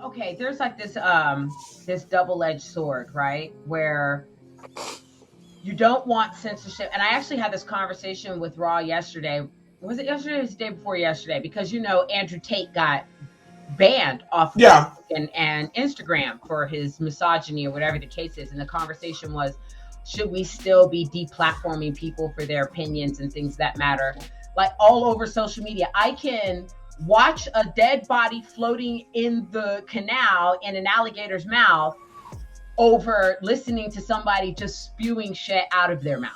okay, there's like this double-edged sword, right? Where you don't want censorship. And I actually had this conversation with Raw yesterday. Was it yesterday or was it the day before yesterday? Because Andrew Tate got banned off of Yeah. Facebook and Instagram for his misogyny or whatever the case is. And the conversation was, should we still be deplatforming people for their opinions and things that matter? Like all over social media, I can watch a dead body floating in the canal in an alligator's mouth over listening to somebody just spewing shit out of their mouth.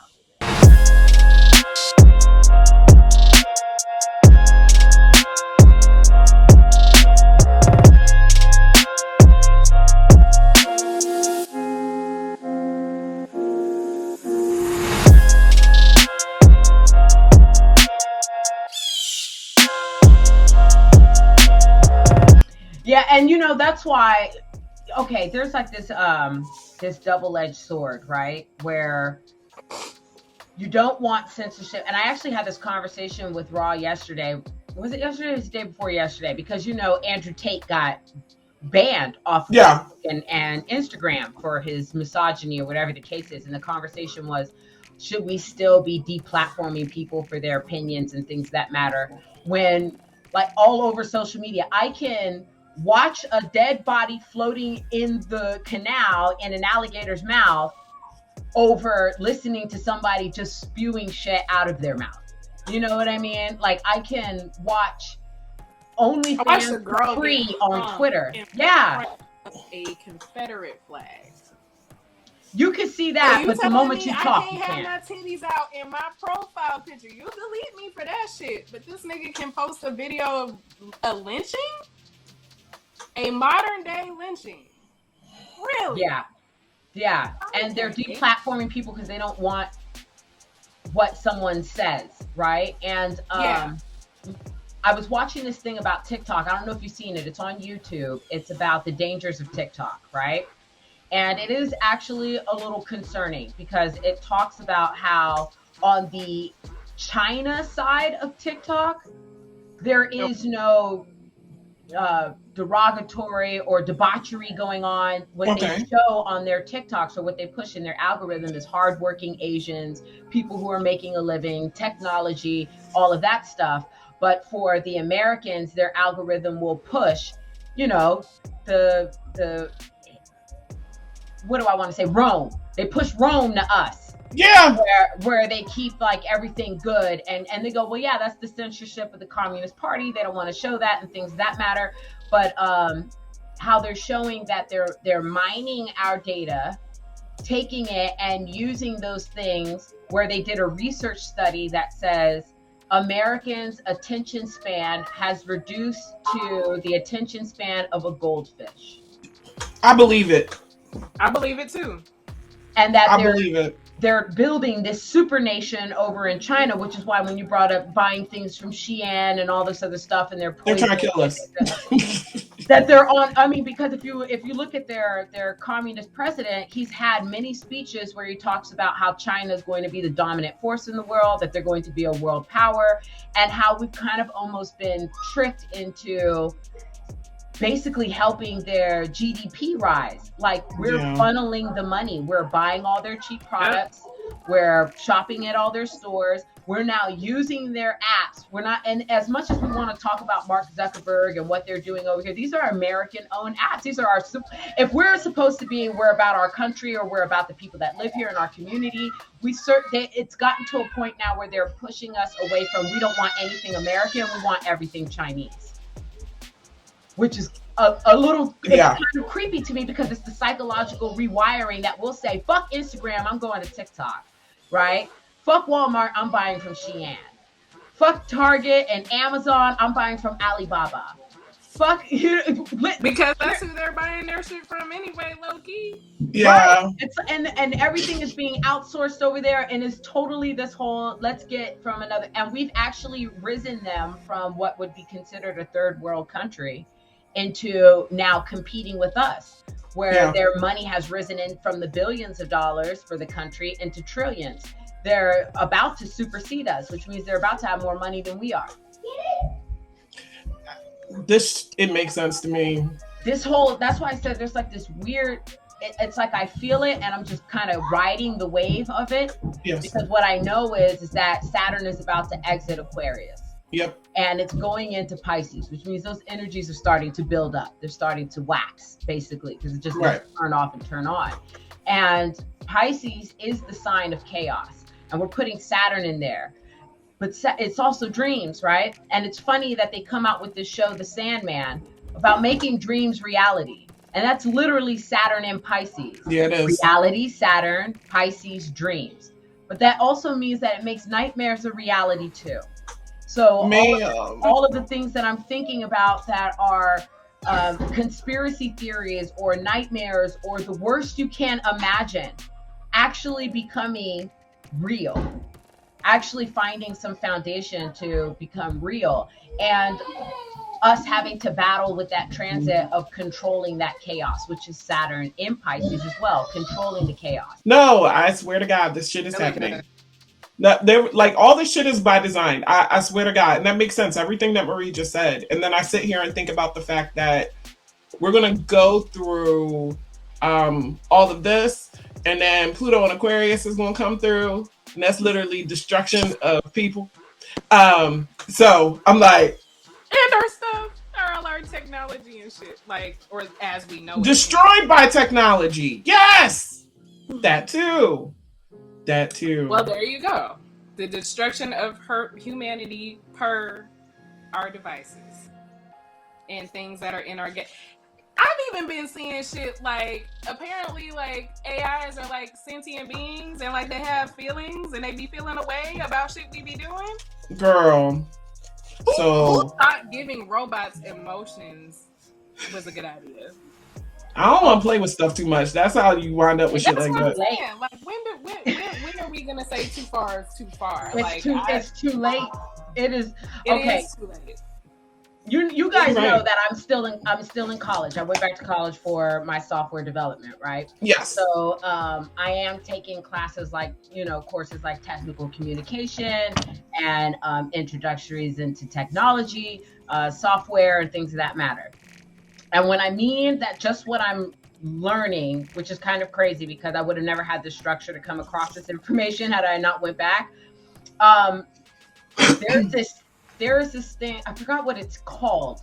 Yeah, and that's why, okay, there's like this double-edged sword, right? Where you don't want censorship. And I actually had this conversation with Raw yesterday. Was it yesterday or was it the day before yesterday? Because Andrew Tate got banned off of Facebook and Instagram for his misogyny or whatever the case is. And the conversation was, should we still be deplatforming people for their opinions and things that matter? When, like, all over social media, I can watch a dead body floating in the canal in an alligator's mouth over listening to somebody just spewing shit out of their mouth. You know what I mean? Like, I can watch OnlyFans for free on Twitter. Yeah. A Confederate flag. You can see that, but the moment you talk, I can't have my titties out in my profile picture. You delete me for that shit, but this nigga can post a video of a lynching? A modern day lynching. Really? Yeah. And they're deplatforming people because they don't want what someone says, right? And I was watching this thing about TikTok. I don't know if you've seen it. It's on YouTube. It's about the dangers of TikTok, right? And it is actually a little concerning because it talks about how on the China side of TikTok, there is no derogatory or debauchery going on. What they show on their TikToks or what they push in their algorithm is hardworking Asians, people who are making a living, technology, all of that stuff. But for the Americans, their algorithm will push, the what do I want to say? Rome. They push Rome to us. Yeah. Where they keep like everything good and they go, well, yeah, that's the censorship of the Communist Party. They don't want to show that and things that matter. But how they're showing that they're mining our data, taking it and using those things where they did a research study that says Americans' attention span has reduced to the attention span of a goldfish. I believe it. I believe it too. And that I believe it. They're building this super nation over in China, which is why when you brought up buying things from Xi'an and all this other stuff, and they're trying to kill us. That they're on. I mean, because if you look at their communist president, he's had many speeches where he talks about how China is going to be the dominant force in the world, that they're going to be a world power, and how we've kind of almost been tricked into basically helping their GDP rise. Like we're funneling the money. We're buying all their cheap products. We're shopping at all their stores. We're now using their apps. We're not, and as much as we want to talk about Mark Zuckerberg and what they're doing over here, these are American-owned apps. These are our, if we're supposed to be, we're about our country or we're about the people that live here in our community, it's gotten to a point now where they're pushing us away from, we don't want anything American, we want everything Chinese. Which is a little kind of creepy to me because it's the psychological rewiring that will say, fuck Instagram, I'm going to TikTok, right? Fuck Walmart, I'm buying from Xi'an. Fuck Target and Amazon, I'm buying from Alibaba. Fuck because that's who they're buying their shit from anyway, low key. Yeah. Right. It's and everything is being outsourced over there, and it's totally this whole let's get from another. And we've actually risen them from what would be considered a third world country into now competing with us, where their money has risen in from the billions of dollars for the country into trillions. They're about to supersede us, which means they're about to have more money than we are. It makes sense to me. that's why I said there's like this weird, it's like I feel it and I'm just kind of riding the wave of it. Yes. Because what I know is that Saturn is about to exit Aquarius. Yep. And it's going into Pisces, which means those energies are starting to build up. They're starting to wax, basically, because it just doesn't turn off and turn on. And Pisces is the sign of chaos. And we're putting Saturn in there. But it's also dreams, right? And it's funny that they come out with this show, The Sandman, about making dreams reality. And that's literally Saturn and Pisces. Yeah, it is. Reality, Saturn, Pisces, dreams. But that also means that it makes nightmares a reality too. So all of the things that I'm thinking about that are conspiracy theories or nightmares or the worst you can imagine actually becoming real, actually finding some foundation to become real, and us having to battle with that transit of controlling that chaos, which is Saturn in Pisces as well, controlling the chaos. No, I swear to God, this shit is happening. No, like all this shit is by design. I swear to God, and that makes sense. Everything that Marie just said, and then I sit here and think about the fact that we're gonna go through all of this, and then Pluto and Aquarius is gonna come through, and that's literally destruction of people. So I'm like, and our stuff, all our technology and shit, like, or as we know, destroyed by technology. Yes, that too. That too. Well, there you go. The destruction of humanity per our devices and things that are in our I've even been seeing shit like apparently like AIs are like sentient beings and like they have feelings and they be feeling a way about shit we be doing. Girl. So who thought giving robots emotions was a good idea? I don't want to play with stuff too much. That's how you wind up with shit like that. Like when are we gonna say too far is too far? It's too late. It is too late. You guys know that I'm still in college. I went back to college for my software development, right? Yes. So I am taking classes like, courses like technical communication and introductories into technology, software, and things of that matter. And when I mean that just what I'm learning, which is kind of crazy because I would have never had the structure to come across this information had I not went back. There is this thing, I forgot what it's called.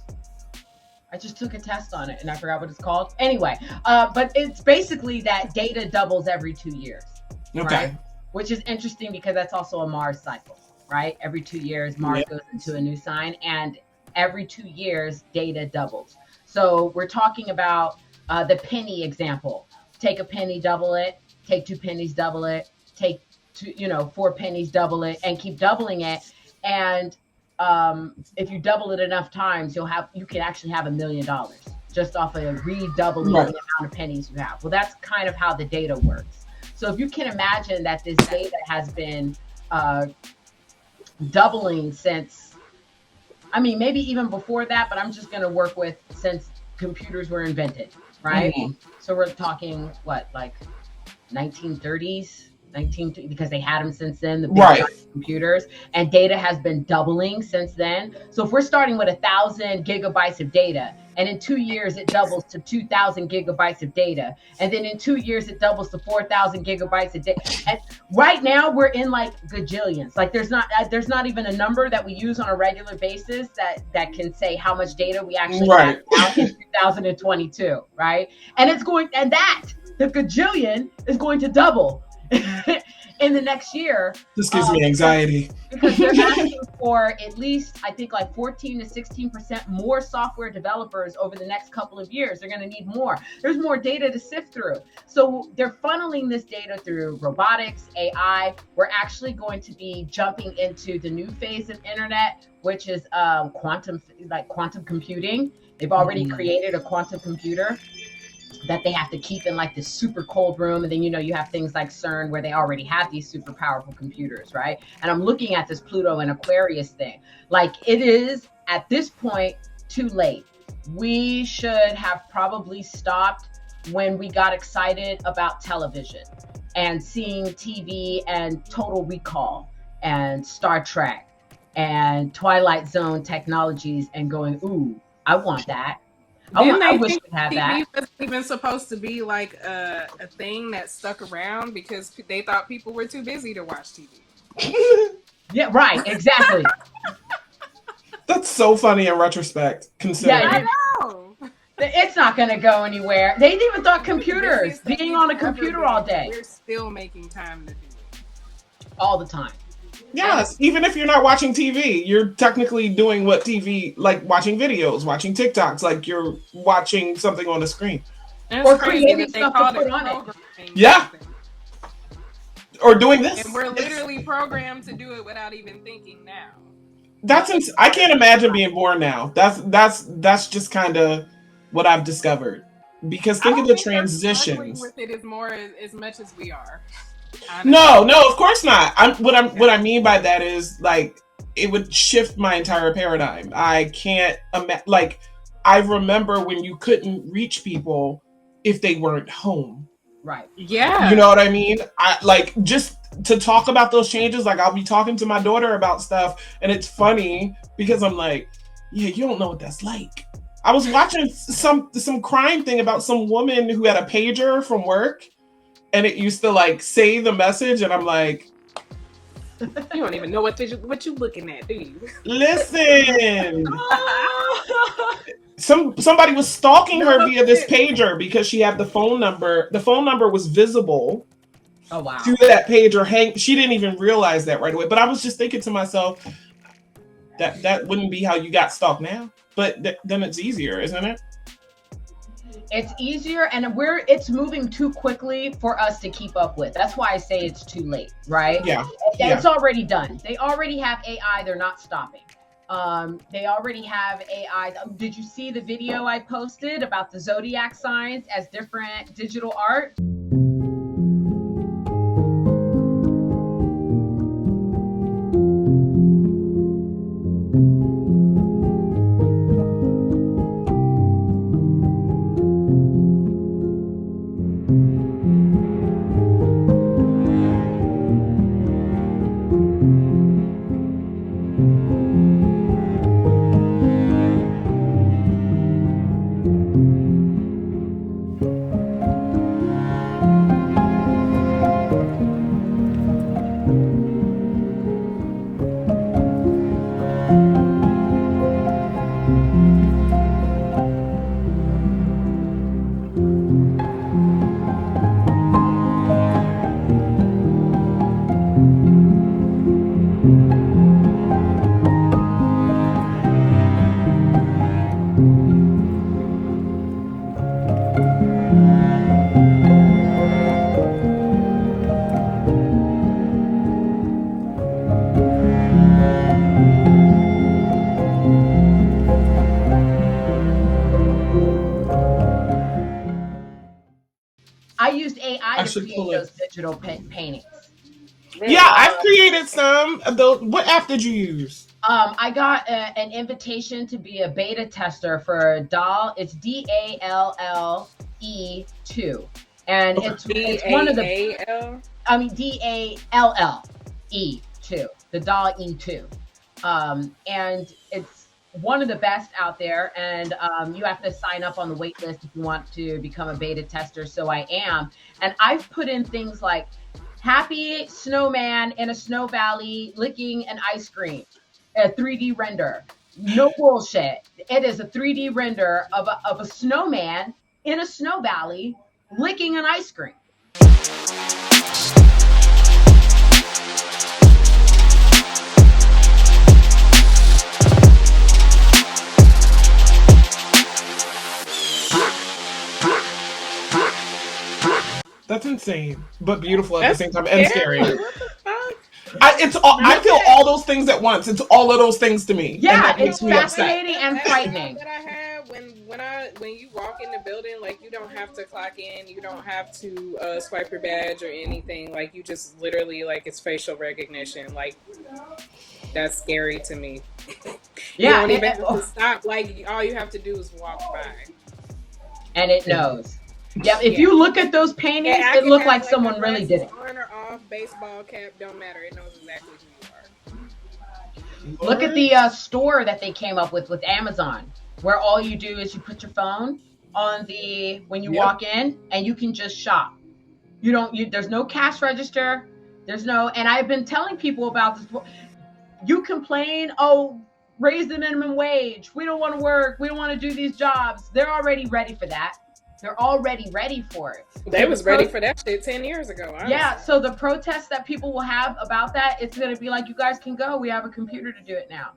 I just took a test on it and I forgot what it's called. Anyway, but it's basically that data doubles every 2 years. Okay. Right? Which is interesting because that's also a Mars cycle, right? Every 2 years, Mars goes into a new sign, and every 2 years, data doubles. So we're talking about the penny example. Take a penny, double it. Take 2 pennies, double it. Take 4 pennies, double it, and keep doubling it. And if you double it enough times, you can actually have $1 million just off of redoubling the amount of pennies you have. Well, that's kind of how the data works. So if you can imagine that this data has been doubling since, maybe even before that, but I'm just going to work with since computers were invented, right? Mm-hmm. So we're talking like 1930s, because they had them since then, the big computers, and data has been doubling since then. So if we're starting with 1,000 gigabytes of data, and in 2 years it doubles to 2,000 gigabytes of data, and then in 2 years it doubles to 4,000 gigabytes of data. And right now we're in like gajillions. Like there's not even a number that we use on a regular basis that can say how much data we actually have out in 2022, right? And the gajillion is going to double in the next year. This gives me anxiety. Because they're asking for at least, I think, like 14 to 16% more software developers over the next couple of years. They're going to need more. There's more data to sift through. So they're funneling this data through robotics, AI. We're actually going to be jumping into the new phase of internet, which is quantum computing. They've already created a quantum computer that they have to keep in like this super cold room. And then, you have things like CERN where they already have these super powerful computers, right? And I'm looking at this Pluto and Aquarius thing. Like it is at this point too late. We should have probably stopped when we got excited about television and seeing TV and Total Recall and Star Trek and Twilight Zone technologies and going, ooh, I want that. Didn't I they wish think we had TV that. wasn't even supposed to be like a thing that stuck around because they thought people were too busy to watch TV? Yeah, right. Exactly. That's so funny in retrospect, considering. I know. It's not going to go anywhere. They even thought computers, Busiest thing being we've on a ever computer been, all day, we're still making time to do it. all the time. Yes, even if you're not watching TV, you're technically doing what TV, like watching videos, watching TikToks, like you're watching something on the screen. Or creating stuff to put on it. Yeah. Or doing this. And we're literally programmed to do it without even thinking now. I can't imagine being born now. That's just kind of what I've discovered. Because think of the transitions. With it is more as much as we are. No, of course not. What I mean by that is like it would shift my entire paradigm. I can't like I remember when you couldn't reach people if they weren't home. Right. Yeah. You know what I mean? I like just to talk about those changes. Like I'll be talking to my daughter about stuff, and it's funny because I'm like, yeah, you don't know what that's like. I was watching some crime thing about some woman who had a pager from work, and it used to like say the message, and I'm like, you don't even know what you looking at, do you? Listen. Somebody was stalking her via this pager because she had the phone number. The phone number was visible. Oh wow! To that pager, she didn't even realize that right away. But I was just thinking to myself, that wouldn't be how you got stalked now. But then it's easier, isn't it? It's easier, and it's moving too quickly for us to keep up with. That's why I say it's too late, right? Yeah. It's already done. They already have AI. They're not stopping. They already have AI. Did you see the video I posted about the zodiac signs as different digital art? I used AI to create those digital paintings. Yeah, I've created some. What app did you use? I got an invitation to be a beta tester for DALL. It's DALLE2, and it's one of the. I mean DALLE2, the DALL E2, and it's one of the best out there. And you have to sign up on the wait list if you want to become a beta tester. So I am, and I've put in things like happy snowman in a snow valley licking an ice cream. A 3D render. No bullshit. It is a 3D render of a snowman in a snow valley licking an ice cream. That's insane, but beautiful at the same time and scary. What the fuck? I feel all those things at once. It's all of those things to me. Yeah, it's fascinating and frightening. That I have when you walk in the building, like you don't have to clock in, you don't have to swipe your badge or anything. Like you just literally like it's facial recognition. Like that's scary to me. Yeah, you don't even have to stop. Like all you have to do is walk by, and it knows. Yeah, if you look at those paintings, it looked like someone really did it. On or off, baseball cap, don't matter. It knows exactly who you are. Look at the store that they came up with Amazon, where all you do is you put your phone on when you walk in, and you can just shop. There's no cash register. And I've been telling people about this. You complain, raise the minimum wage. We don't want to work. We don't want to do these jobs. They're already ready for that. They're already ready for it. They was ready for that shit 10 years ago. Honestly. Yeah, so the protests that people will have about that, it's going to be like, you guys can go. We have a computer to do it now.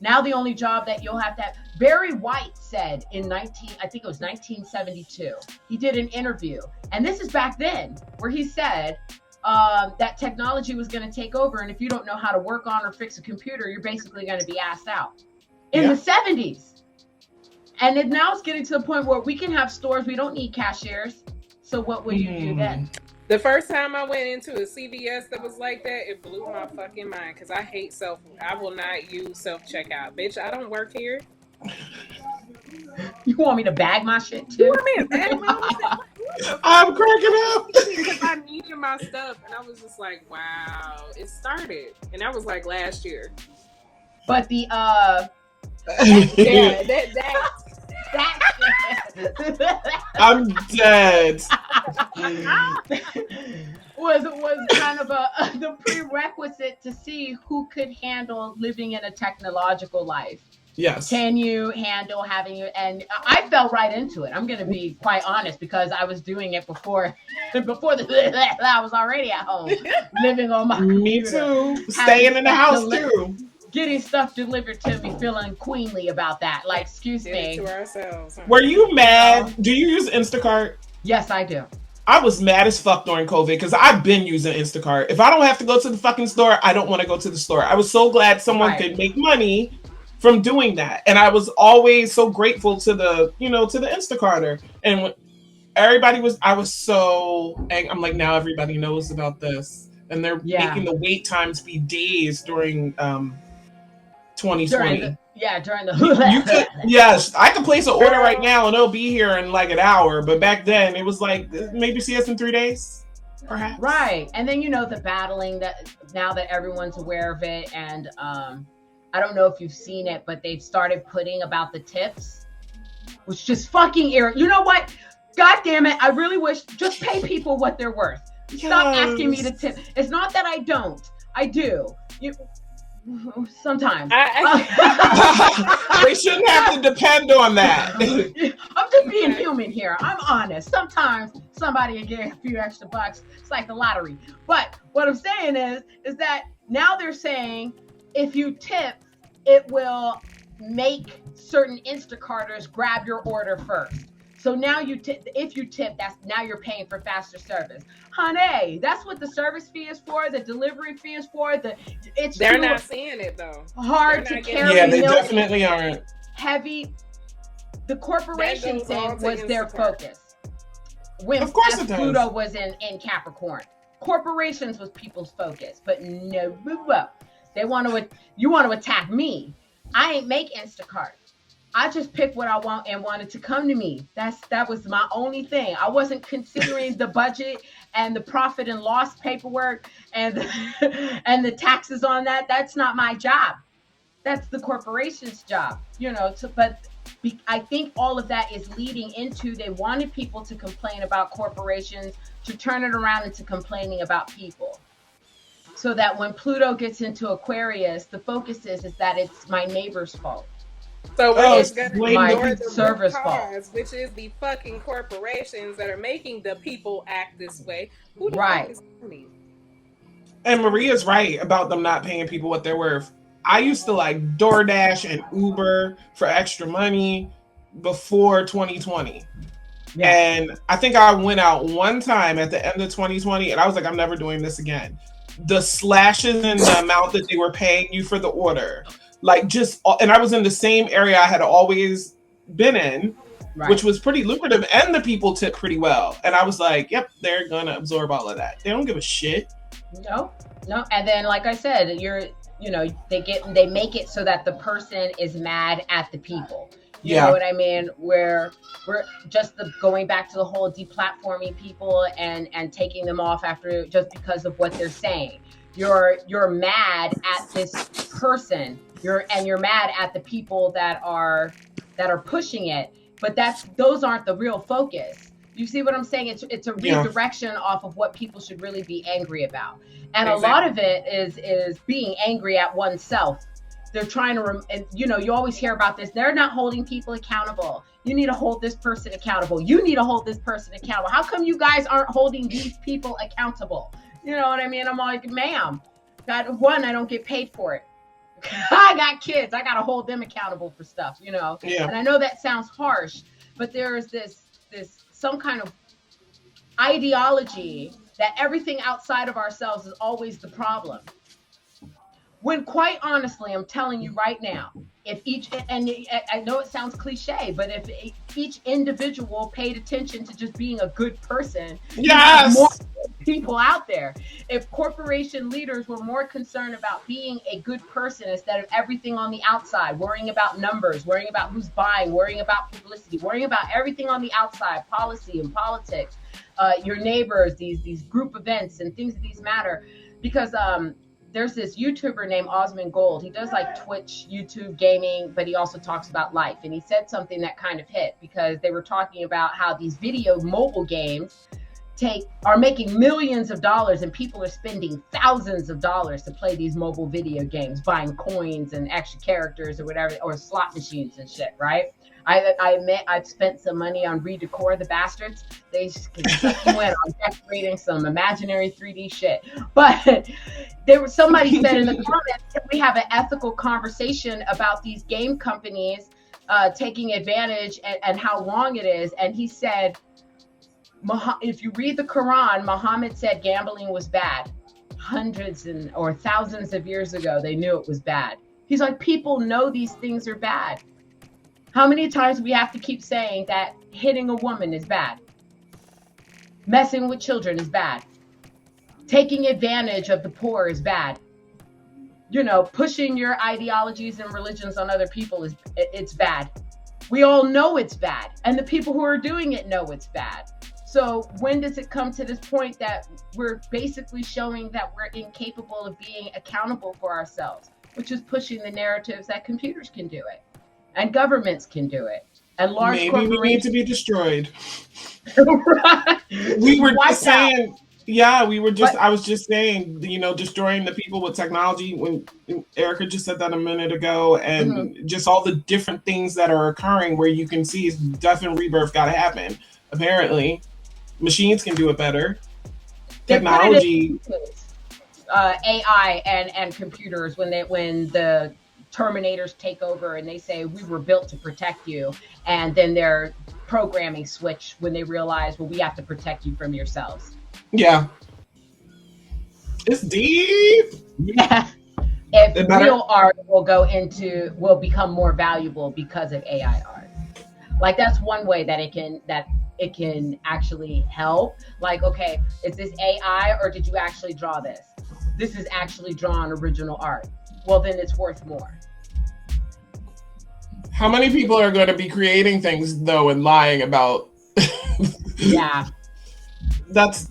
Now the only job that you'll have to have. Barry White said I think it was 1972, he did an interview. And this is back then, where he said that technology was going to take over. And if you don't know how to work on or fix a computer, you're basically going to be asked out. In the 70s. And now it's getting to the point where we can have stores. We don't need cashiers. So what will you do then? The first time I went into a CVS that was like that, it blew my fucking mind because I hate I will not use self-checkout. Bitch, I don't work here. You want me to bag my shit too? I'm cracking up. Because I needed my stuff and I was just like, wow, it started. And that was like last year. But the I'm dead. was kind of the prerequisite to see who could handle living in a technological life. Yes. Can you handle and I fell right into it. I'm going to be quite honest, because I was doing it before I was already at home living on my computer. Me too. Staying in the house too. Getting stuff delivered to me, feeling queenly about that. Like, excuse me. To ourselves. Huh? Were you mad? Do you use Instacart? Yes, I do. I was mad as fuck during COVID because I've been using Instacart. If I don't have to go to the fucking store, I don't want to go to the store. I was so glad someone could make money from doing that. And I was always so grateful to the Instacarter. And when I was so angry. I'm like, now everybody knows about this. And they're making the wait times be days during 2020. During the yes, I can place an order right now and it'll be here in like an hour. But back then it was like, maybe see us in 3 days, perhaps. Right. And then the battling that now that everyone's aware of it, and I don't know if you've seen it, but they've started putting about the tips, which just fucking irritating. You know what? God damn it! I really wish just pay people what they're worth. Yes. Stop asking me to tip. It's not that I don't. I do. Sometimes. They shouldn't have to depend on that. I'm just being human here. I'm honest. Sometimes somebody will get a few extra bucks. It's like the lottery. But what I'm saying is that now they're saying if you tip, it will make certain Instacarters grab your order first. So now if you tip, now you're paying for faster service. Honey, that's what the service fee is for, the delivery fee is for. They're not seeing it though. Hard to carry. Yeah, they definitely aren't. Heavy. The corporation thing was their focus. Of course it does. Pluto was in Capricorn. Corporations was people's focus, but no, you want to attack me. I ain't make Instacart. I just picked what I want and wanted to come to me. That was my only thing. I wasn't considering the budget and the profit and loss paperwork and the taxes on that. That's not my job. That's the corporation's job, but I think all of that is leading into, they wanted people to complain about corporations, to turn it around into complaining about people. So that when Pluto gets into Aquarius, the focus is that it's my neighbor's fault. So we're just going to ignore the server's fault, which is the fucking corporations that are making the people act this way. Who the right. fuck is money? And Maria's right about them not paying people what they're worth. I used to like DoorDash and Uber for extra money before 2020. Yeah. And I think I went out one time at the end of 2020 and I was like, I'm never doing this again. The slashes in the amount that they were paying you for the order. And I was in the same area I had always been in, right, which was pretty lucrative, and the people tip pretty well. And I was like, yep, they're gonna absorb all of that. They don't give a shit. No. And then, like I said, they make it so that the person is mad at the people. You know what I mean? Where we're just going back to the whole deplatforming people and taking them off after just because of what they're saying. You're mad at this person. You're mad at the people that that are pushing it, but those aren't the real focus. You see what I'm saying? It's a redirection off of what people should really be angry about. And a lot of it is being angry at oneself. They're trying to, and you know, you always hear about this. They're not holding people accountable. You need to hold this person accountable. You need to hold this person accountable. How come you guys aren't holding these people accountable? You know what I mean? I'm like, ma'am, I don't get paid for it. I got kids. I got to hold them accountable for stuff, you know? Yeah. And I know that sounds harsh, but there's this some kind of ideology that everything outside of ourselves is always the problem. When quite honestly, I'm telling you right now, if each, and I know it sounds cliche, but if each individual paid attention to just being a good person, yes, more people out there. If corporation leaders were more concerned about being a good person instead of everything on the outside, worrying about numbers, worrying about who's buying, worrying about publicity, worrying about everything on the outside, policy and politics, your neighbors, these group events and things of these matter, because there's this YouTuber named Osmond Gold. He does like Twitch, YouTube, gaming, but he also talks about life. And he said something that kind of hit, because they were talking about how these video mobile games are making millions of dollars, and people are spending thousands of dollars to play these mobile video games, buying coins and extra characters or whatever, or slot machines and shit, right? I admit I've spent some money on Redecor, the bastards. They can suck you in on decorating some imaginary 3D shit. But somebody said in the comments that we have an ethical conversation about these game companies taking advantage and how wrong it is. And he said, if you read the Quran, Muhammad said gambling was bad. Hundreds or thousands of years ago, they knew it was bad. He's like, people know these things are bad. How many times do we have to keep saying that hitting a woman is bad? Messing with children is bad. Taking advantage of the poor is bad. You know, pushing your ideologies and religions on other people it's bad. We all know it's bad. And the people who are doing it know it's bad. So when does it come to this point that we're basically showing that we're incapable of being accountable for ourselves, which is pushing the narratives that computers can do it and governments can do it and large corporations. We need to be destroyed. Right. We were just saying, I was just saying, you know, destroying the people with technology, when Erica just said that a minute ago, and just all the different things that are occurring where you can see death and rebirth got to happen. Apparently, machines can do it better. Technology, AI and computers, when the Terminators take over and they say we were built to protect you, and then their programming switch when they realize, well, we have to protect you from yourselves. Yeah, it's deep. Yeah, if real art will become more valuable because of AI art. Like, that's one way that it can actually help. Like, okay, is this AI or did you actually draw this? This is actually drawn original art. Well, then it's worth more. How many people are going to be creating things though and lying about? Yeah, that's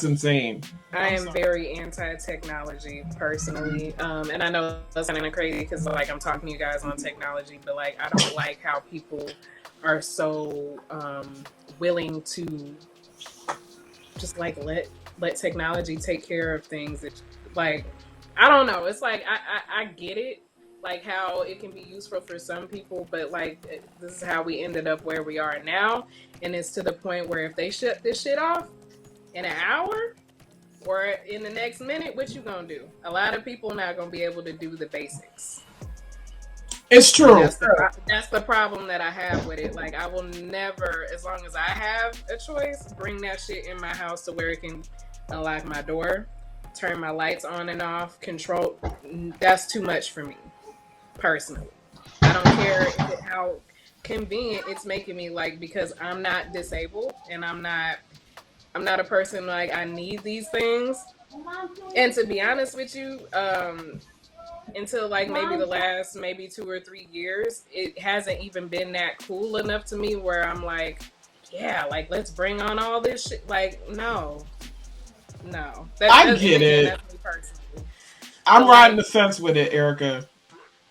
insane. I am very anti-technology personally, and I know that's kind of crazy because like I'm talking to you guys on technology, but like I don't like how people are so willing to just like let technology take care of things. It's like, I don't know. It's like I get it, like how it can be useful for some people, but like this is how we ended up where we are now, and it's to the point where if they shut this shit off in an hour or in the next minute, what you gonna do? A lot of people not gonna be able to do the basics. It's true. That's the problem that I have with it. Like, I will never, as long as I have a choice, bring that shit in my house to where it can unlock my door, turn my lights on and off, control. That's too much for me, personally. I don't care how convenient it's making me, like, because I'm not disabled and I'm not a person like I need these things. And to be honest with you, until like maybe the last 2 or 3 years, it hasn't even been that cool enough to me where I'm like, yeah, like let's bring on all this shit. Like, no. I get it. That's me personally. I'm riding the fence with it, Erica.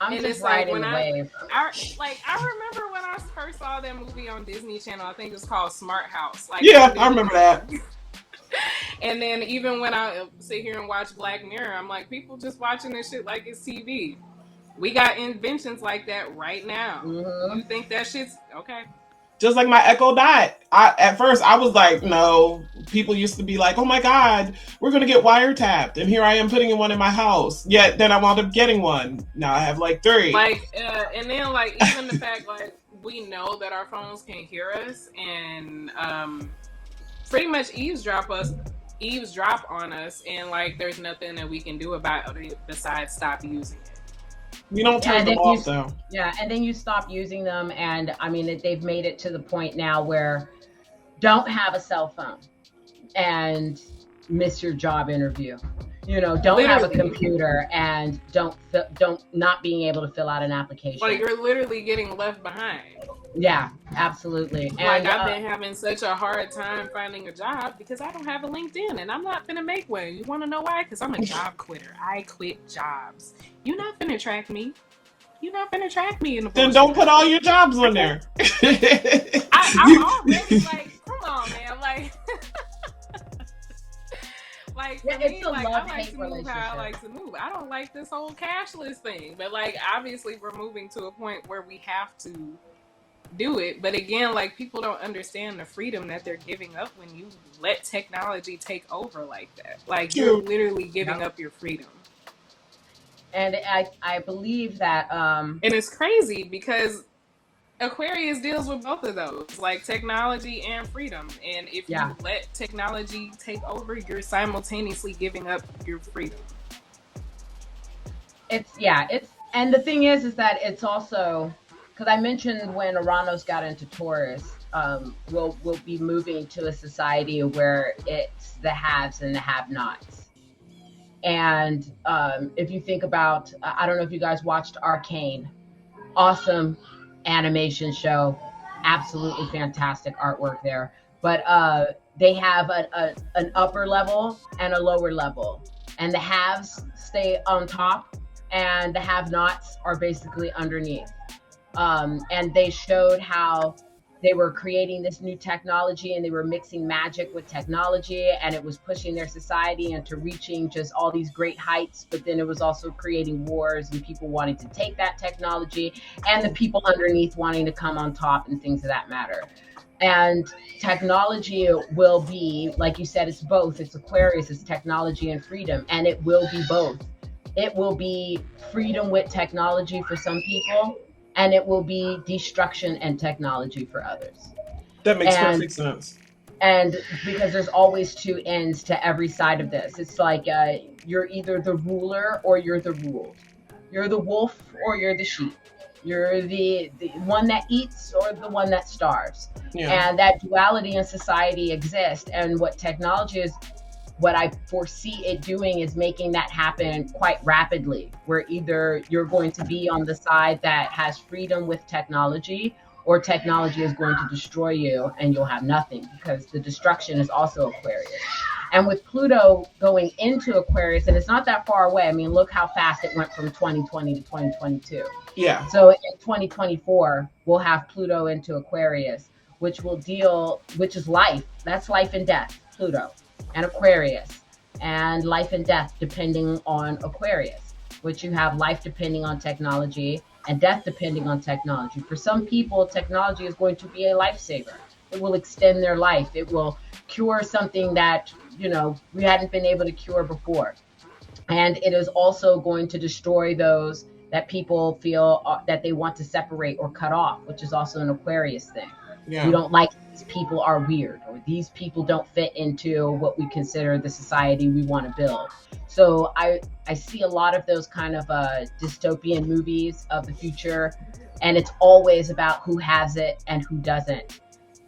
I'm And just it's like riding when the I wave. remember when I first saw that movie on Disney Channel. I think it was called Smart House. Like, Yeah, I remember that. And then even when I sit here and watch Black Mirror, I'm like, people just watching this shit like it's TV. We got inventions like that right now. Mm-hmm. You think that shit's okay? Just like my Echo Dot. At first I was like, no. People used to be like, oh my God, we're gonna get wiretapped, and here I am putting in one in my house. Yet then I wound up getting one. Now I have like 3. Like, and then like even the fact like we know that our phones can hear us and pretty much eavesdrop on us, and like there's nothing that we can do about it besides stop using it. We don't turn them off though. Yeah, and then you stop using them, and I mean they've made it to the point now where don't have a cell phone and miss your job interview. You know, don't have a computer and don't not being able to fill out an application. Like you're literally getting left behind. Yeah, absolutely. Like I've been having such a hard time finding a job because I don't have a LinkedIn, and I'm not finna make one. You want to know why? Because I'm a job quitter. I quit jobs. You're not finna track me. You're not finna track me in the. Then don't put all your jobs on there. I'm already like, come on, man, like. Like, for me, like, I like to move how I like to move. I don't like this whole cashless thing. But, like, obviously we're moving to a point where we have to do it. But, again, like, people don't understand the freedom that they're giving up when you let technology take over like that. Like, you're literally giving up your freedom. And I believe that... And it's crazy because Aquarius deals with both of those, like technology and freedom. And if you let technology take over, you're simultaneously giving up your freedom. And the thing is that it's also, because I mentioned when Uranus got into Taurus, we'll be moving to a society where it's the haves and the have-nots. And if you think about, I don't know if you guys watched Arcane, awesome animation show, absolutely fantastic artwork there, but they have an upper level and a lower level, and the haves stay on top and the have-nots are basically underneath. And they showed how they were creating this new technology and they were mixing magic with technology, and it was pushing their society into reaching just all these great heights. But then it was also creating wars and people wanting to take that technology and the people underneath wanting to come on top and things of that matter. And technology will be, like you said, it's both. It's Aquarius, it's technology and freedom, and it will be both. It will be freedom with technology for some people, and it will be destruction and technology for others. That makes perfect sense. And because there's always 2 ends to every side of this. It's like you're either the ruler or you're the ruled. You're the wolf or you're the sheep. You're the one that eats or the one that starves. Yeah. And that duality in society exists. And what technology is, what I foresee it doing is making that happen quite rapidly, where either you're going to be on the side that has freedom with technology, or technology is going to destroy you and you'll have nothing, because the destruction is also Aquarius. And with Pluto going into Aquarius, and it's not that far away. I mean, look how fast it went from 2020 to 2022. Yeah. So in 2024, we'll have Pluto into Aquarius, which is life. That's life and death, Pluto. And Aquarius, and life and death depending on Aquarius, which you have life depending on technology and death depending on technology. For some people, technology is going to be a lifesaver. It will extend their life. It will cure something that, we hadn't been able to cure before. And it is also going to destroy those that people feel that they want to separate or cut off, which is also an Aquarius thing. Yeah. You don't like these people are weird, or these people don't fit into what we consider the society we want to build. So I see a lot of those kind of dystopian movies of the future, and it's always about who has it and who doesn't.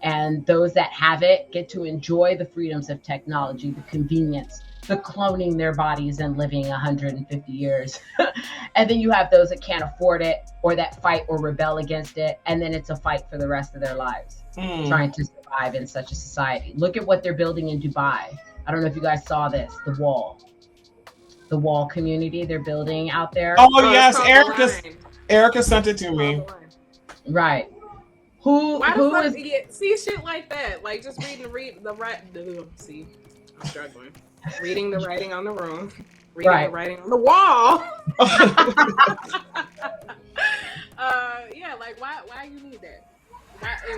And those that have it get to enjoy the freedoms of technology, the convenience, the cloning their bodies and living 150 years. And then you have those that can't afford it, or that fight or rebel against it. And then it's a fight for the rest of their lives, trying to survive in such a society. Look at what they're building in Dubai. I don't know if you guys saw this, the wall the wall community they're building out there. Oh yes, Line. Erica sent it to me. Right. Who is see shit like that? Like just see, I'm struggling. Reading the writing on the room, reading the writing on the wall. Yeah, like why you need that?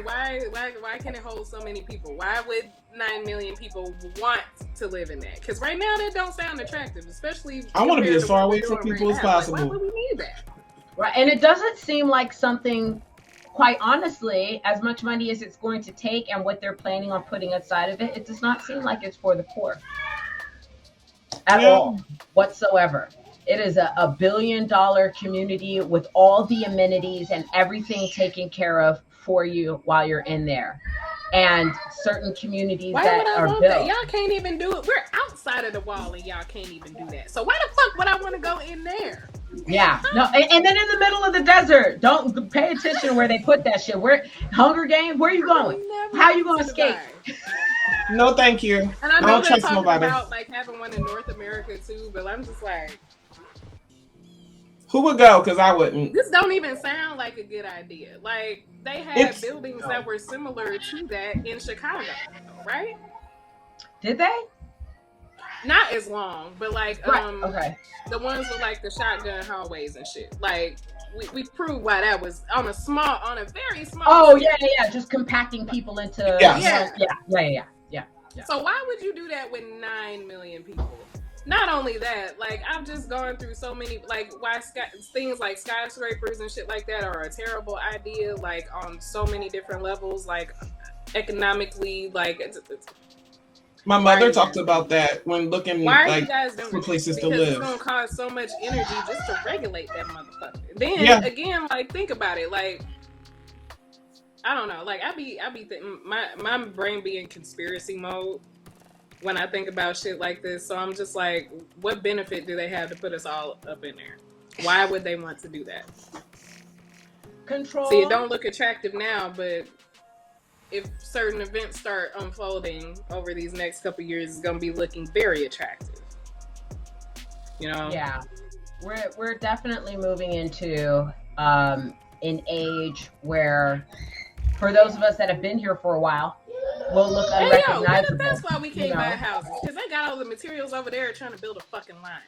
Why can it hold so many people? Why would 9 million people want to live in that? Because right now that don't sound attractive, especially. I want to be as far away from people as possible. Like, why would we need that? Right, and it doesn't seem like something. Quite honestly, as much money as it's going to take and what they're planning on putting inside of it, it does not seem like it's for the poor at all whatsoever. It is a $1 billion community with all the amenities and everything taken care of for you while you're in there. And certain communities that are built. That? Y'all can't even do it. We're outside of the wall and y'all can't even do that. So why the fuck would I want to go in there? Yeah, no, and then in the middle of the desert, don't pay attention to where they put that shit. Where Hunger Games? Where are you going? How you gonna escape? No, thank you. And I know they're talking about like having one in North America too, but I'm just like, who would go? Because I wouldn't. This don't even sound like a good idea. Like they had buildings that were similar to that in Chicago, right? Did they? Not as long, but like okay. The ones with like the shotgun hallways and shit. Like we proved why that was on a very small. Oh scale. Yeah, just compacting people into. Yeah. So why would you do that with 9 million people? Not only that, like I've just gone through so many, like why things like skyscrapers and shit like that are a terrible idea. Like on so many different levels, like economically, like it's my mother talked about that when looking like for places to live. It's gonna cost so much energy just to regulate that motherfucker. Then again, like think about it, like I don't know, like I be thinking, my brain be in conspiracy mode when I think about shit like this. So I'm just like, what benefit do they have to put us all up in there? Why would they want to do that? Control. See, it don't look attractive now, but if certain events start unfolding over these next couple of years, it's going to be looking very attractive. You know? Yeah. We're definitely moving into an age where, for those of us that have been here for a while, will look unrecognizable. That's why we can't buy houses, because they got all the materials over there trying to build a fucking line.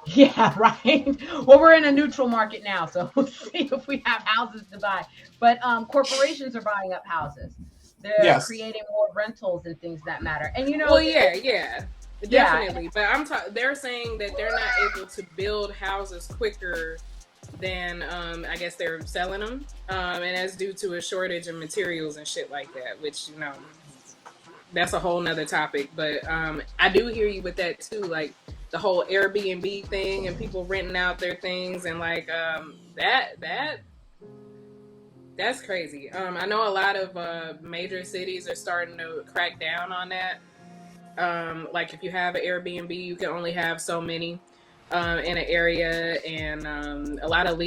Yeah, right. Well, we're in a neutral market now, so we'll see if we have houses to buy. But corporations are buying up houses. They're creating more rentals and things that matter. And you know, well, yeah, definitely. But they're saying that they're not able to build houses quicker than I guess they're selling them, and that's due to a shortage of materials and shit like that. Which, you know, that's a whole nother topic. But I do hear you with that too, like the whole Airbnb thing and people renting out their things and like that's crazy. I know a lot of major cities are starting to crack down on that. Like if you have an Airbnb, you can only have so many in an area, and a lot of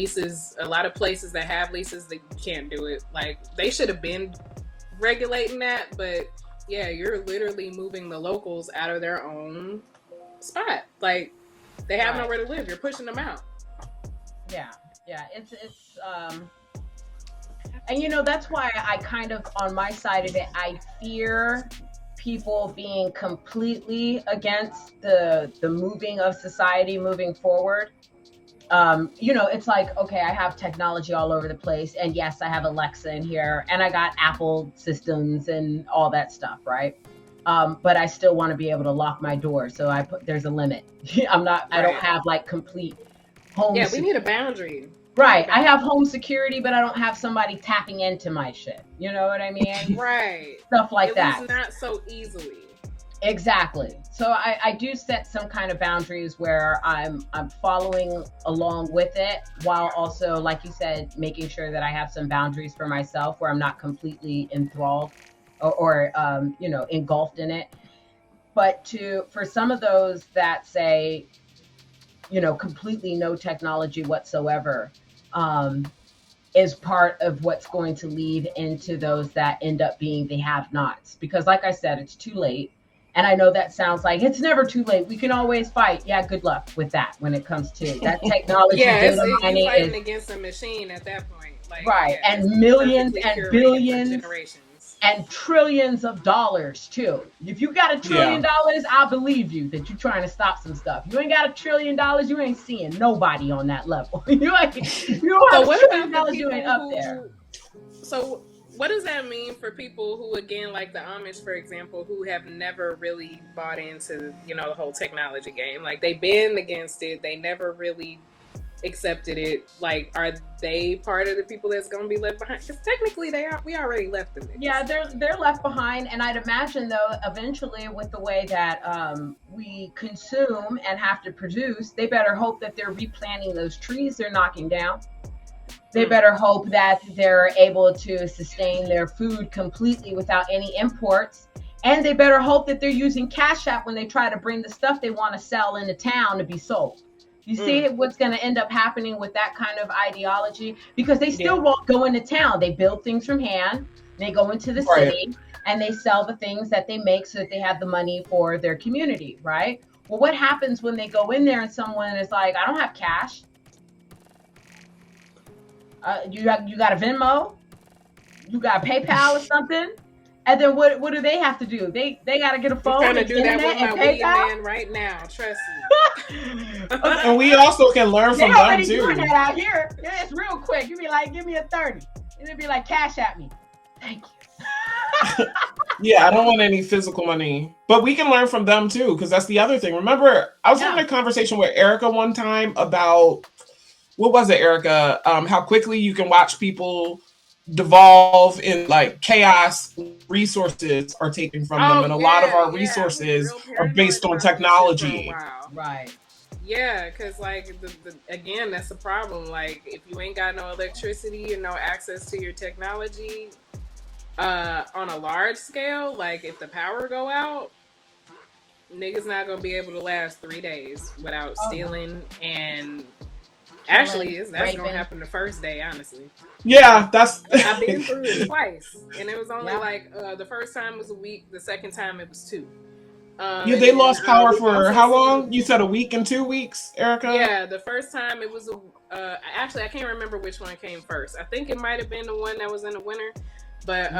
places that have leases, they can't do it. Like they should have been regulating that, but yeah, you're literally moving the locals out of their own spot. Like they have nowhere to live. You're pushing them out. Yeah, it's and you know, that's why I kind of, on my side of it, I fear people being completely against the moving of society moving forward. You know, it's like, okay, I have technology all over the place, and yes, I have Alexa in here, and I got Apple systems and all that stuff, right? But I still want to be able to lock my door, so there's a limit. I don't have like complete home. Yeah, we need a boundary. Right. I have home security, but I don't have somebody tapping into my shit. You know what I mean? Right. Stuff like that. It's not so easily. Exactly. So I do set some kind of boundaries where I'm following along with it, while also, like you said, making sure that I have some boundaries for myself where I'm not completely enthralled or you know, engulfed in it. But for some of those that say, you know, completely no technology whatsoever, is part of what's going to lead into those that end up being the have-nots. Because like I said, it's too late. And I know that sounds like it's never too late. We can always fight. Yeah, good luck with that when it comes to that technology. Yeah, data you're mining fighting is against a machine at that point. Like, right, yeah, and millions perfectly and curated for billions generations. and trillions of dollars too. If you got $1 trillion, I believe you that you're trying to stop some stuff. You ain't got $1 trillion, you ain't seeing nobody on that level. You don't have $1 trillion, you ain't up there. So what does that mean for people who, again, like the Amish, for example, who have never really bought into, you know, the whole technology game? Like, they've been against it. They never really accepted it. Like, are they part of the people that's going to be left behind? Because technically we already left them. Yeah, they're left behind. And I'd imagine, though, eventually with the way that we consume and have to produce, they better hope that they're replanting those trees they're knocking down. They better hope that they're able to sustain their food completely without any imports. And they better hope that they're using Cash App when they try to bring the stuff they want to sell into town to be sold. You see what's going to end up happening with that kind of ideology? Because they still won't go into town. They build things from hand. They go into the city and they sell the things that they make so that they have the money for their community, right? Well, what happens when they go in there and someone is like, I don't have cash. You got a Venmo, you got a PayPal or something, and then what do they have to do? They got to get a phone. I'm trying to do that with my weed PayPal? man right now. Trust me. And we also can learn from them too. Doing that out here. It's real quick. You be like, give me a 30, and it'd be like, cash at me. Thank you. Yeah, I don't want any physical money, but we can learn from them too, because that's the other thing. Remember, I was having a conversation with Urka one time about. What was it, Urka? How quickly you can watch people devolve in like chaos. Resources are taken from them, and a lot of our resources are based on technology. Right. Yeah, because like again, that's the problem. Like, if you ain't got no electricity and no access to your technology on a large scale, like if the power go out, niggas not gonna be able to last 3 days without stealing and. Actually, that's gonna happen the first day, honestly. Yeah, I've been through it twice, and it was only like the first time was a week, the second time it was 2. Yeah, they lost power for how long? You said a week and 2 weeks, Urka? Yeah, the first time it was actually I can't remember which one came first. I think it might have been the one that was in the winter, but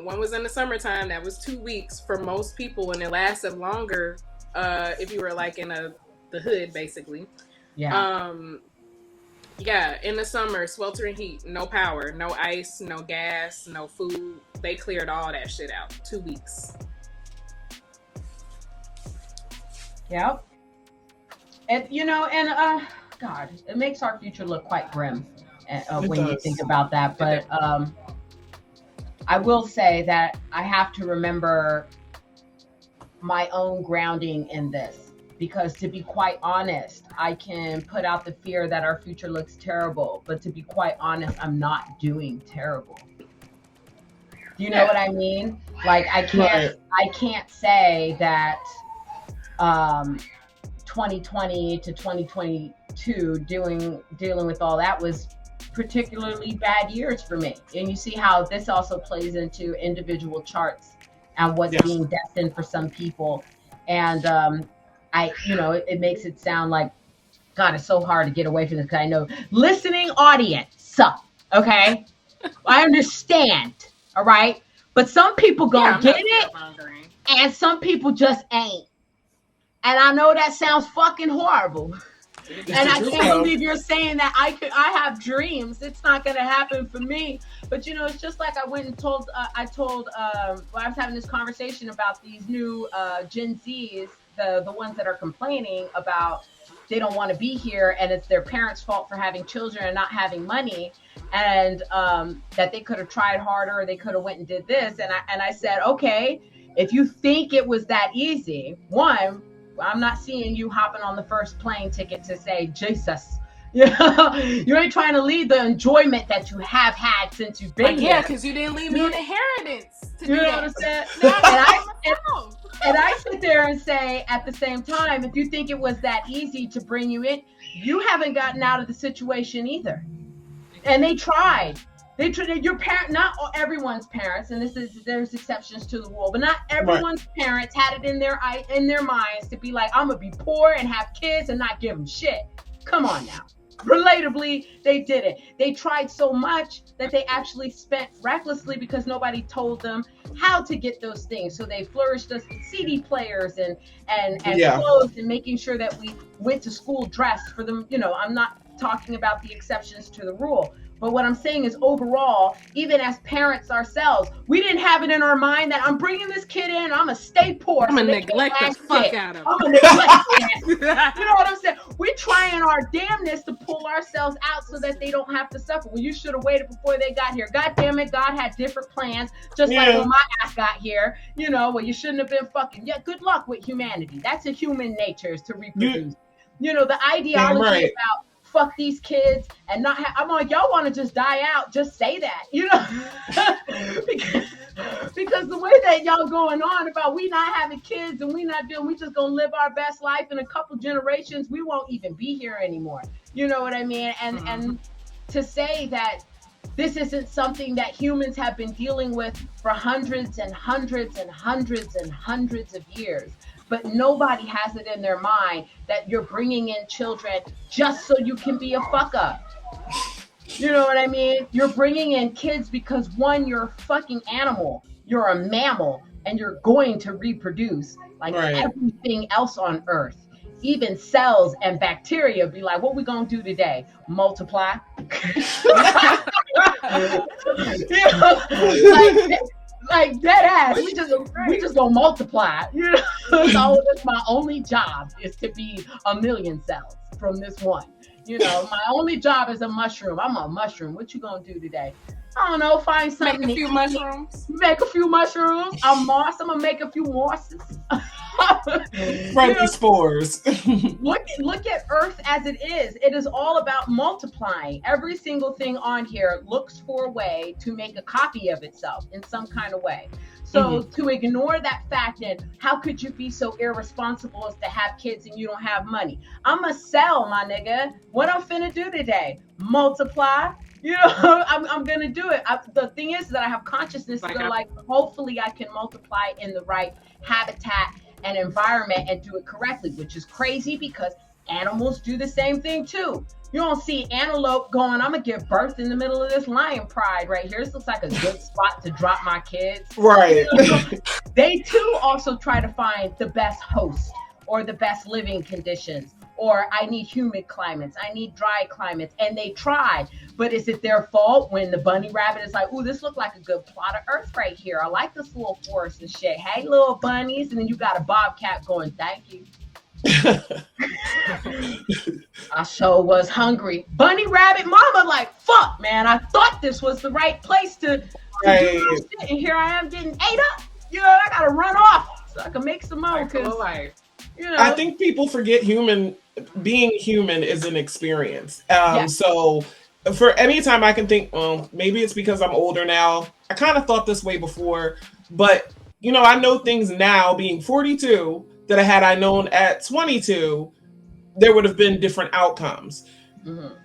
one was in the summertime. That was 2 weeks for most people, and it lasted longer if you were like in the hood, basically. Yeah. Yeah, in the summer, sweltering heat, no power, no ice, no gas, no food. They cleared all that shit out. 2 weeks. Yep. And God, it makes our future look quite grim when you think about that. But I will say that I have to remember my own grounding in this. Because to be quite honest, I can put out the fear that our future looks terrible. But to be quite honest, I'm not doing terrible. Do you know what I mean? Like, I can't say that 2020 to 2022 dealing with all that was particularly bad years for me. And you see how this also plays into individual charts and what's being destined for some people. And it makes it sound like, God, it's so hard to get away from this, because I know listening audience, okay? I understand, all right? But some people gonna get it, and some people just ain't. And I know that sounds fucking horrible. And I can't believe you're saying that I have dreams. It's not gonna happen for me. But it's just like I went and told I was having this conversation about these new Gen Zs, the ones that are complaining about they don't want to be here, and it's their parents' fault for having children and not having money, and that they could have tried harder, or they could have went and did this. And I said, okay, if you think it was that easy, one, I'm not seeing you hopping on the first plane ticket to say Jesus. You ain't trying to leave the enjoyment that you have had since you've been here. Yeah, because you didn't leave me an inheritance to do that. Understand? And I sit there and say, at the same time, if you think it was that easy to bring you in, you haven't gotten out of the situation either. And they tried. Your parent, not everyone's parents, and there's exceptions to the rule, but not everyone's parents had it in their minds to be like, I'm gonna be poor and have kids and not give them shit. Come on now. Relatably, they did it. They tried so much that they actually spent recklessly because nobody told them how to get those things. So they flourished us with CD players and clothes, and making sure that we went to school dressed for them. I'm not talking about the exceptions to the rule. But what I'm saying is, overall, even as parents ourselves, we didn't have it in our mind that I'm bringing this kid in, I'm going to stay poor. I'm going to neglect the fuck out of him. I'm going to neglect it. You know what I'm saying? We're trying our damnness to pull ourselves out so that they don't have to suffer. Well, you should have waited before they got here. God damn it, God had different plans, just like when my ass got here. Well, you shouldn't have been fucking. Yeah, good luck with humanity. That's a human nature, is to reproduce. The ideology about fuck these kids and not I'm like, y'all want to just die out, just say that, because the way that y'all going on about we not having kids and we just gonna live our best life, in a couple generations we won't even be here anymore. You know what I mean? And to say that this isn't something that humans have been dealing with for hundreds and hundreds and hundreds and hundreds of years. But nobody has it in their mind that you're bringing in children just so you can be a fuck up. You know what I mean? You're bringing in kids because, one, you're a fucking animal. You're a mammal, and you're going to reproduce like everything else on Earth. Even cells and bacteria be like, what we gonna do today? Multiply? Like dead ass, we just gonna multiply. So that's my only job, is to be a million cells from this one. My only job is a mushroom. I'm a mushroom. What you gonna do today? I don't know. Find something. Make a few mushrooms. Make a few mushrooms. I'm moss. I'm gonna make a few mosses. Friendly spores. Look at Earth as it is. It is all about multiplying. Every single thing on here looks for a way to make a copy of itself in some kind of way. So to ignore that fact, and how could you be so irresponsible as to have kids and you don't have money? I'ma sell, my nigga. What I'm finna do today? Multiply. I'm gonna do it. The thing is that I have consciousness to go like, hopefully I can multiply in the right habitat and environment and do it correctly, which is crazy because animals do the same thing too. You don't see antelope going, I'm gonna give birth in the middle of this lion pride right here. This looks like a good spot to drop my kids. Right. They too also try to find the best host or the best living conditions, or I need humid climates, I need dry climates, and they try. But is it their fault when the bunny rabbit is like, ooh, this look like a good plot of earth right here. I like this little forest and shit. Hey, little bunnies. And then you got a bobcat going, thank you. I sure was hungry. Bunny rabbit mama like, fuck, man, I thought this was the right place to do my shit, and here I am getting ate up. I gotta run off so I can make some more. I think people forget being human is an experience. So for any time I can think, maybe it's because I'm older now. I kind of thought this way before, but I know things now, being 42, that had I known at 22, there would have been different outcomes.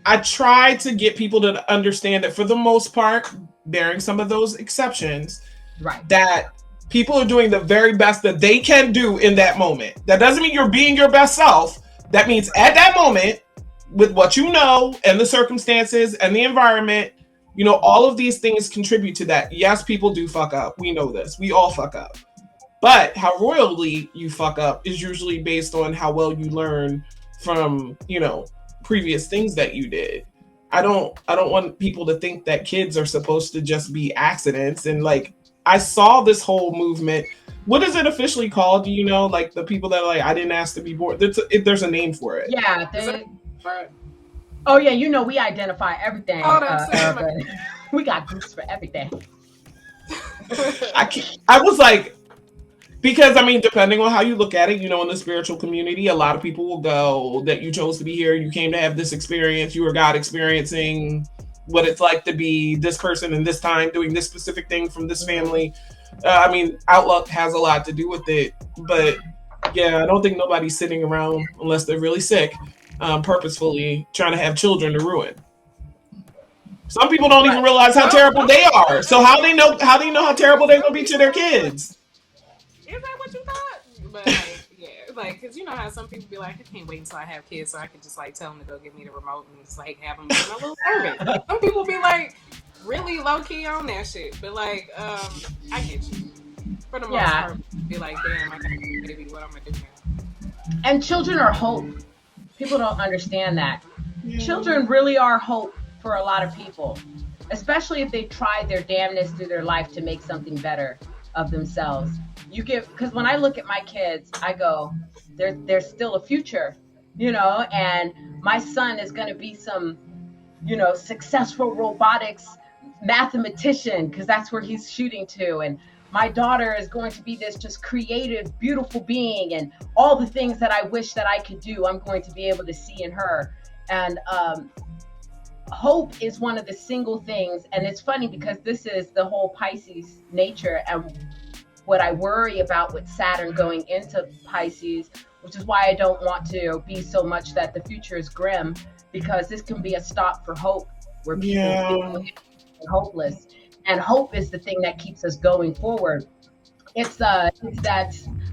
I try to get people to understand that for the most part, bearing some of those exceptions, that people are doing the very best that they can do in that moment. That doesn't mean you're being your best self. That means at that moment, with what you know and the circumstances and the environment, all of these things contribute to that. Yes, people do fuck up. We know this. We all fuck up. But how royally you fuck up is usually based on how well you learn from, previous things that you did. I don't want people to think that kids are supposed to just be accidents. And like, I saw this whole movement. What is it officially called? Do you know? Like the people that are like, I didn't ask to be born. There's a name for it. Yeah. Oh yeah, we identify everything. We got groups for everything. I was like, because depending on how you look at it, in the spiritual community, a lot of people will go that you chose to be here. You came to have this experience. You were God experiencing what it's like to be this person in this time, doing this specific thing from this family. Outlook has a lot to do with it. But yeah, I don't think nobody's sitting around, unless they're really sick, purposefully trying to have children to ruin. Some people don't even realize how terrible they are. So how do you know how terrible they're gonna be to their kids? Is that what you thought? But like, yeah, like, cause you know how some people be like, I can't wait until I have kids so I can just like tell them to go give me the remote and just like have them do a little service. Like, some people be like really low key on that shit, but like, I get you. For the most part, be like, damn, I got a baby. What I'm gonna do now? And children are hope. People don't understand that. Children really are hope for a lot of people, especially if they tried their damnness through their life to make something better of themselves. Because when I look at my kids, I go, there's still a future, and my son is going to be some, successful robotics mathematician, because that's where he's shooting to. And my daughter is going to be this just creative, beautiful being, and all the things that I wish that I could do, I'm going to be able to see in her. And hope is one of the single things. And it's funny because this is the whole Pisces nature, and what I worry about with Saturn going into Pisces, which is why I don't want to be so much that the future is grim, because this can be a stop for hope, where people feel hopeless. And hope is the thing that keeps us going forward. It's that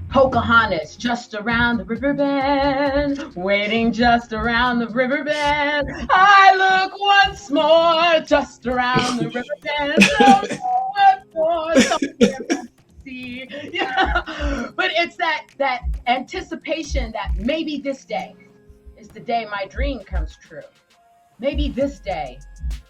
Pocahontas, just around the river bend, waiting just around the river bend. I look once more, just around the river bend. See, but it's that anticipation that maybe this day is the day my dream comes true. Maybe this day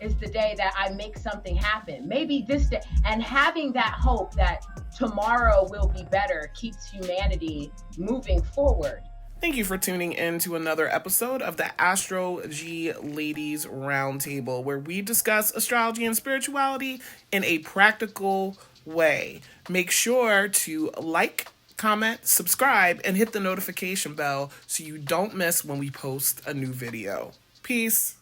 is the day that I make something happen. Maybe this day, and having that hope that tomorrow will be better keeps humanity moving forward. Thank you for tuning in to another episode of the Astro G Ladies Roundtable, where we discuss astrology and spirituality in a practical way. Make sure to like, comment, subscribe, and hit the notification bell so you don't miss when we post a new video. Peace.